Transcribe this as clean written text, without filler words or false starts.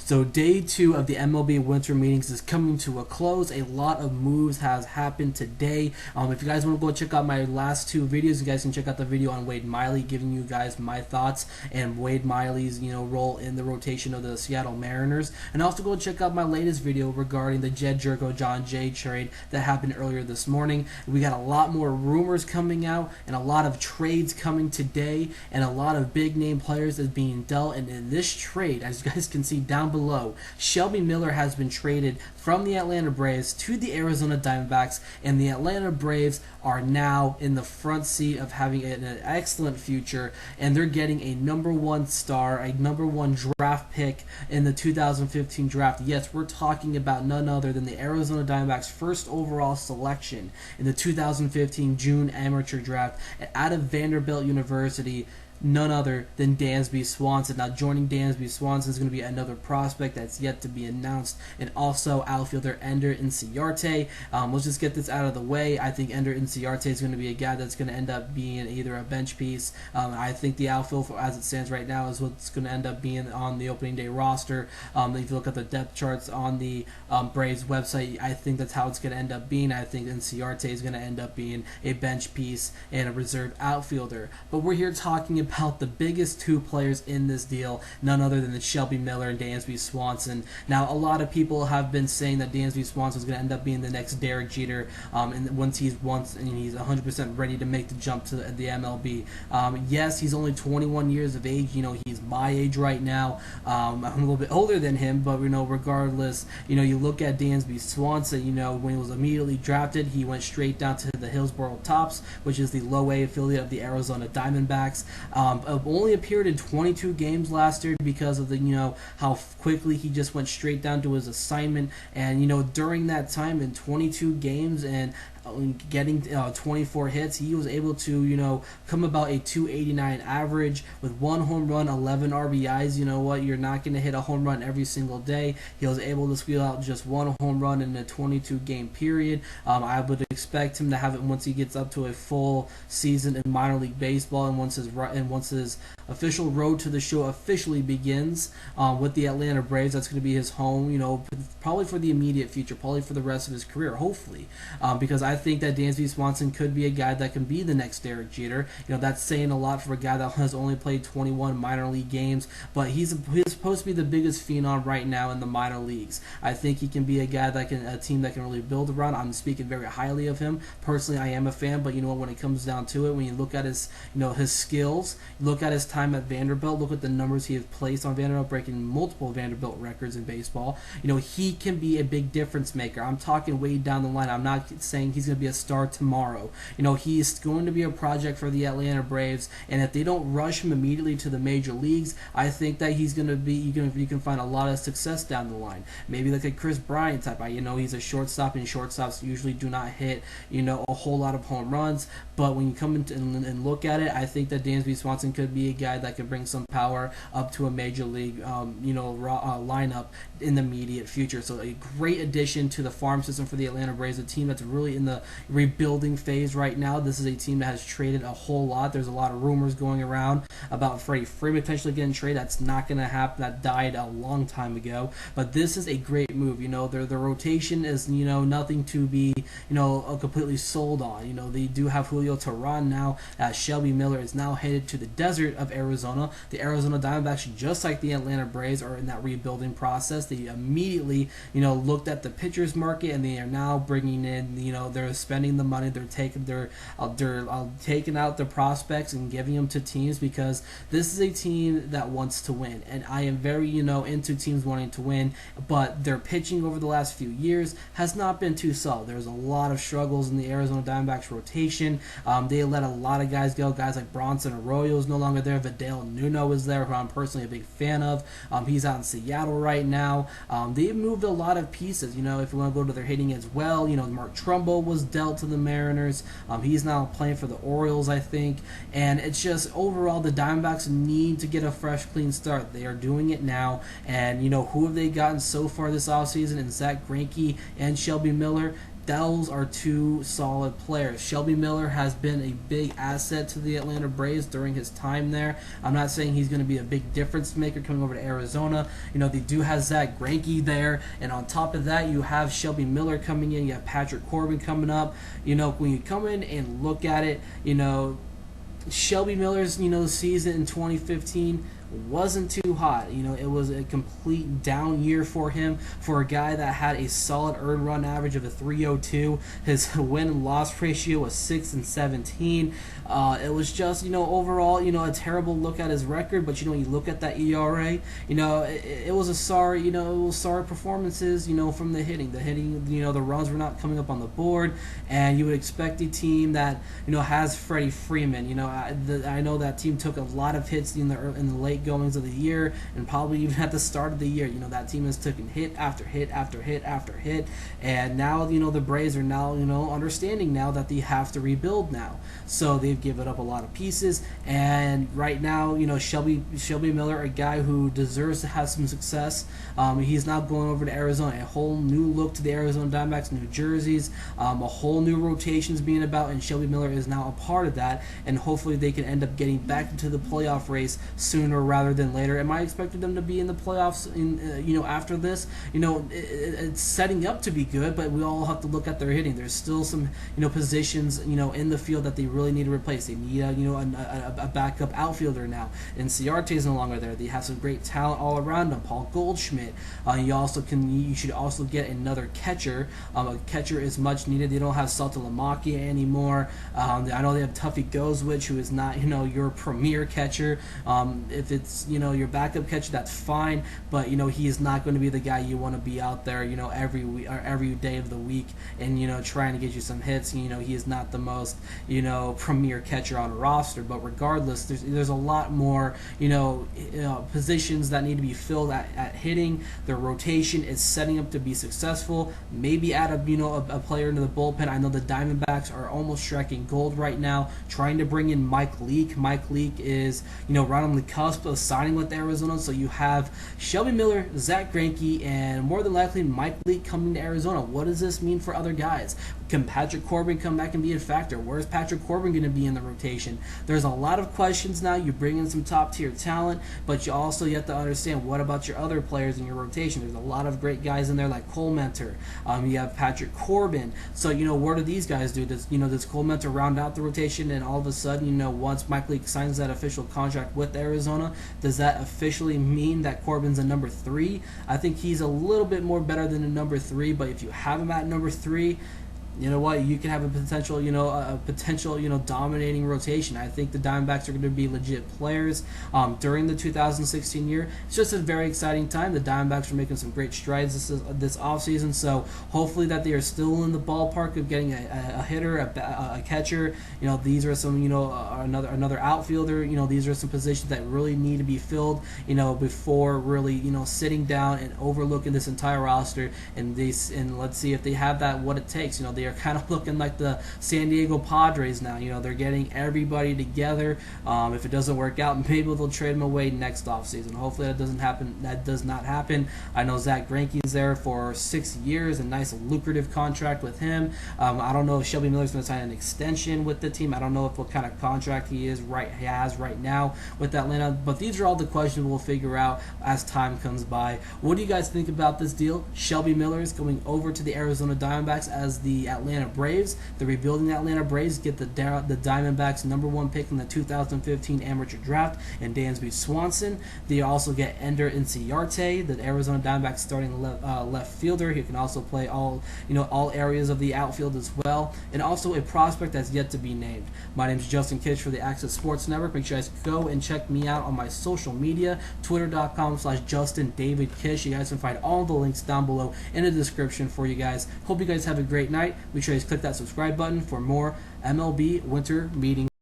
So day 2 of the MLB winter meetings is coming to a close. A lot of moves has happened today. If you guys want to go check out my last 2 videos, you guys can check out the video on Wade Miley, giving you guys my thoughts and Wade Miley's role in the rotation of the Seattle Mariners. And also go check out my latest video regarding the Jed Jerko John Jay trade that happened earlier this morning. We got a lot more rumors coming out and a lot of trades coming today, and a lot of big name players is being dealt. And in this trade, as you guys can see down below, Shelby Miller has been traded from the Atlanta Braves to the Arizona Diamondbacks, and the Atlanta Braves are now in the front seat of having an excellent future, and they're getting a #1 star, a #1 draft pick in the 2015 draft. Yes, we're talking about none other than the Arizona Diamondbacks' first overall selection in the 2015 June amateur draft out of Vanderbilt University. None other than Dansby Swanson. Now, joining Dansby Swanson is going to be another prospect that's yet to be announced, and also outfielder Ender Inciarte. Let's just get this out of the way. I think Ender Inciarte is going to be a guy that's going to end up being either a bench piece. I think the outfield, as it stands right now, is what's going to end up being on the opening day roster. If you look at the depth charts on the Braves website, I think that's how it's going to end up being. I think Inciarte is going to end up being a bench piece and a reserve outfielder. But we're here talking about the biggest 2 players in this deal, none other than Shelby Miller and Dansby Swanson. Now, a lot of people have been saying that Dansby Swanson is going to end up being the next Derek Jeter, and once he's 100% ready to make the jump to the MLB. Yes, he's only 21 years of age. He's my age right now. I'm a little bit older than him, but regardless, you look at Dansby Swanson. When he was immediately drafted, he went straight down to the Hillsboro Tops, which is the low A affiliate of the Arizona Diamondbacks. Only appeared in 22 games last year because of how quickly he just went straight down to his assignment. And during that time, in 22 games and getting 24 hits, he was able to come about a 289 average with 1 home run, 11 RBIs. You know what, you're not going to hit a home run every single day. He was able to squeal out just 1 home run in a 22 game period. I would expect him to have it once he gets up to a full season in minor league baseball, and once his official road to the show officially begins with the Atlanta Braves. That's going to be his home, probably for the immediate future, probably for the rest of his career, hopefully, because I think that Dansby Swanson could be a guy that can be the next Derek Jeter. That's saying a lot for a guy that has only played 21 minor league games, but he's supposed to be the biggest phenom right now in the minor leagues. I think he can be a guy a team that can really build around. I'm speaking very highly of him. Personally, I am a fan, but when it comes down to it, when you look at his, his skills, look at his time at Vanderbilt, look at the numbers he has placed on Vanderbilt, breaking multiple Vanderbilt records in baseball. He can be a big difference maker. I'm talking way down the line. I'm not saying he's going to be a star tomorrow. He's going to be a project for the Atlanta Braves, and if they don't rush him immediately to the major leagues, I think that he's going to be, you can find a lot of success down the line. Maybe like a Chris Bryant type. He's a shortstop, and shortstops usually do not hit, a whole lot of home runs, but when you come in and look at it, I think that Dansby Swanson could be a guy that could bring some power up to a major league, lineup in the immediate future. So a great addition to the farm system for the Atlanta Braves, a team that's really in the rebuilding phase right now. This is a team that has traded a whole lot. There's a lot of rumors going around about Freddie Freeman potentially getting traded. That's not going to happen. That died a long time ago. But this is a great move. The rotation is nothing to be completely sold on. They do have Julio Teheran now. Shelby Miller is now headed to the desert of Arizona. The Arizona Diamondbacks, just like the Atlanta Braves, are in that rebuilding process. They immediately looked at the pitchers market, and they are now bringing in they're spending the money. They're taking out the prospects and giving them to teams, because this is a team that wants to win, and I am very into teams wanting to win, but their pitching over the last few years has not been too solid. There's a lot of struggles in the Arizona Diamondbacks rotation. They let a lot of guys go. Guys like Bronson Arroyo is no longer there. Vidal Nuno is there, who I'm personally a big fan of. He's out in Seattle right now. They've moved a lot of pieces. If you want to go to their hitting as well, Mark Trumbo was dealt to the Mariners. He's now playing for the Orioles, I think. And it's just, overall, the Diamondbacks need to get a fresh, clean start. They are doing it now. And, who have they gotten so far this offseason? And Zach Greinke and Shelby Miller. those are two solid players. Shelby Miller has been a big asset to the Atlanta Braves during his time there. I'm not saying he's going to be a big difference maker coming over to Arizona. They do have Zack Greinke there, and on top of that, you have Shelby Miller coming in. You have Patrick Corbin coming up. When you come in and look at it, Shelby Miller's season in 2015 wasn't too hot. It was a complete down year for him, for a guy that had a solid earned run average of a 302. His win-loss ratio was 6-17. It was just, overall, a terrible look at his record. But you look at that ERA, it was a sorry, sorry performances, from the hitting. The runs were not coming up on the board, and you would expect a team that has Freddie Freeman. I know that team took a lot of hits in the late goings of the year, and probably even at the start of the year. That team has taken hit after hit after hit after hit, and now the Braves are now understanding now that they have to rebuild now. So they've given up a lot of pieces, and right now Shelby Miller, a guy who deserves to have some success. He's now going over to Arizona, a whole new look to the Arizona Diamondbacks, new jerseys, a whole new rotations being about, and Shelby Miller is now a part of that, and hopefully they can end up getting back into the playoff race sooner rather than later. Am I expecting them to be in the playoffs after this? It's setting up to be good, but we all have to look at their hitting. There's still some positions in the field that they really need to replace. They need a backup outfielder now. Inciarte is no longer there. They have some great talent all around them. Paul Goldschmidt. You should also get another catcher. A catcher is much needed. They don't have Salta Lamacchia anymore. I know they have Tuffy Gozwich, who is not your premier catcher. If it's your backup catcher, that's fine, but he is not going to be the guy you want to be out there every week or every day of the week and trying to get you some hits. He is not the most premier catcher on a roster. But regardless, there's a lot more positions that need to be filled at hitting. Their rotation is setting up to be successful. Maybe add a player into the bullpen. I know the Diamondbacks are almost striking gold right now, trying to bring in Mike Leake. Mike Leake is right on the cusp of signing with Arizona. So you have Shelby Miller, Zack Greinke, and more than likely Mike Leake coming to Arizona. What does this mean for other guys? Can Patrick Corbin come back and be a factor? Where's Patrick Corbin going to be in the rotation? There's a lot of questions now. You bring in some top-tier talent, but you also have to understand, what about your other players in your rotation? There's a lot of great guys in there like Cole Mentor. You have Patrick Corbin. So, what do these guys do? Does Cole Mentor round out the rotation, and all of a sudden, once Mike Leake signs that official contract with Arizona, does that officially mean that Corbin's a number 3? I think he's a little bit more better than a number 3, but if you have him at number 3, you know what? You can have a potential, dominating rotation. I think the Diamondbacks are going to be legit players during the 2016 year. It's just a very exciting time. The Diamondbacks are making some great strides this offseason, so hopefully that they are still in the ballpark of getting a hitter, a catcher. These are some, another outfielder. These are some positions that really need to be filled, before really, sitting down and overlooking this entire roster and let's see if they have what it takes. They are kind of looking like the San Diego Padres now. They're getting everybody together. If it doesn't work out, maybe they'll trade them away next offseason. Hopefully that doesn't happen. That does not happen. I know Zack Greinke is there for 6 years, a nice lucrative contract with him. I don't know if Shelby Miller's going to sign an extension with the team. I don't know what kind of contract he has right now with Atlanta. But these are all the questions we'll figure out as time comes by. What do you guys think about this deal? Shelby Miller is going over to the Arizona Diamondbacks as the Atlanta Braves. The rebuilding Atlanta Braves get the Diamondbacks #1 pick in the 2015 amateur draft and Dansby Swanson. They also get Ender Inciarte, the Arizona Diamondbacks starting left fielder. He can also play all areas of the outfield as well, and also a prospect that's yet to be named. My name is Justin Kitch for the Access Sports Network. Make sure you guys go and check me out on my social media, twitter.com/JustinDavidKish. You guys can find all the links down below in the description for you guys. Hope you guys have a great night. Make sure you guys click that subscribe button for more MLB winter meetings.